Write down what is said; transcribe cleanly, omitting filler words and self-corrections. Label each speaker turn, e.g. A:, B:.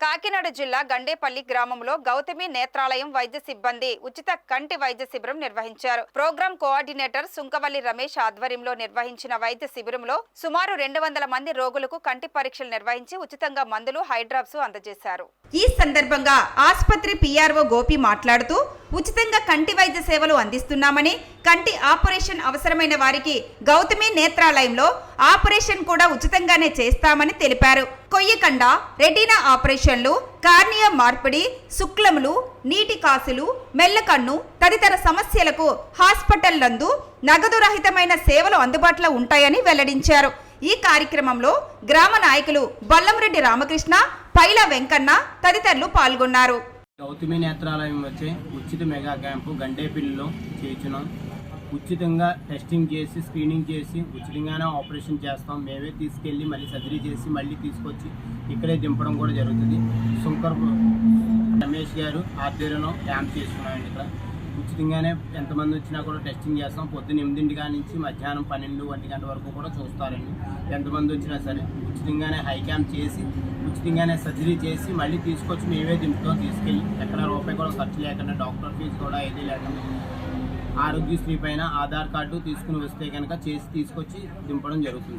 A: కాకినాడ జిల్లా గండేపల్లి గ్రామంలో గౌతమి నేత్రాలయం వైద్య సిబ్బంది ఉచిత కంటి వైద్య శిబిరం నిర్వహించారు. ప్రోగ్రాం కోఆర్డినేటర్ సుంకవల్లి రమేష్ ఆధ్వర్యంలో నిర్వహించిన వైద్య శిబిరంలో సుమారు 200 మంది రోగులకు కంటి పరీక్షలు నిర్వహించి ఉచితంగా మందులు, హైడ్రాప్స్ అందజేశారు. ఈ సందర్భంగా ఆసుపత్రి పిఆర్ఓ గోపి మాట్లాడుతూ ఉచితంగా కంటి వైద్య సేవలు అందిస్తున్నామని, కంటి ఆపరేషన్ అవసరమైన వారికి గౌతమి నేత్రాలయంలో ఆపరేషన్ కూడా ఉచితంగానే చేస్తామని తెలిపారు. కొయ్యకండ, రెటీనా ఆపరేషన్లు, కార్నియా మార్పిడి, శుక్లములు, నీటి కాసులు, మెల్లకన్ను తదితర సమస్యలకు హాస్పిటల్ నందు నగదు రహితమైన సేవలు అందుబాటులో ఉంటాయని వెల్లడించారు. ఈ కార్యక్రమంలో గ్రామ నాయకులు బల్లంరెడ్డి రామకృష్ణ, పైల వెంకన్న తదితరులు పాల్గొన్నారు.
B: గౌతమి నేత్రాలయం వచ్చే ఉచిత మెగా క్యాంపు గండేపల్లిలో చేయించున్నాం. ఉచితంగా టెస్టింగ్ చేసి, స్క్రీనింగ్ చేసి ఉచితంగానే ఆపరేషన్ చేస్తాం. మేమే తీసుకెళ్ళి మళ్ళీ సర్జరీ చేసి మళ్ళీ తీసుకొచ్చి ఇక్కడే దింపడం కూడా జరుగుతుంది. శంకర్ రమేష్ గారు ఆధ్వర్యంలో క్యాంప్ చేస్తున్నామండి. ఇక్కడ ఉచితంగానే ఎంతమంది వచ్చినా కూడా టెస్టింగ్ చేస్తాం. పొద్దున్న 8 నుంచి మధ్యాహ్నం 12-1 గంట వరకు కూడా చూస్తారండి. ఎంతమంది వచ్చినా సరే ఉచితంగానే హై క్యాంప్ చేసి ఉచితంగానే సర్జరీ చేసి మళ్ళీ తీసుకొచ్చి మేమే దింపుతాం. తీసుకెళ్ళి ఎక్కడ రూపాయి కూడా ఖర్చు లేకుండా, డాక్టర్ ఫీజు కూడా ఏదీ లేకుండా ఆరోగ్యశ్రీ పైన ఆధార్ కార్డు తీసుకుని వస్తే కనుక చేసి తీసుకొచ్చి దింపడం జరుగుతుంది.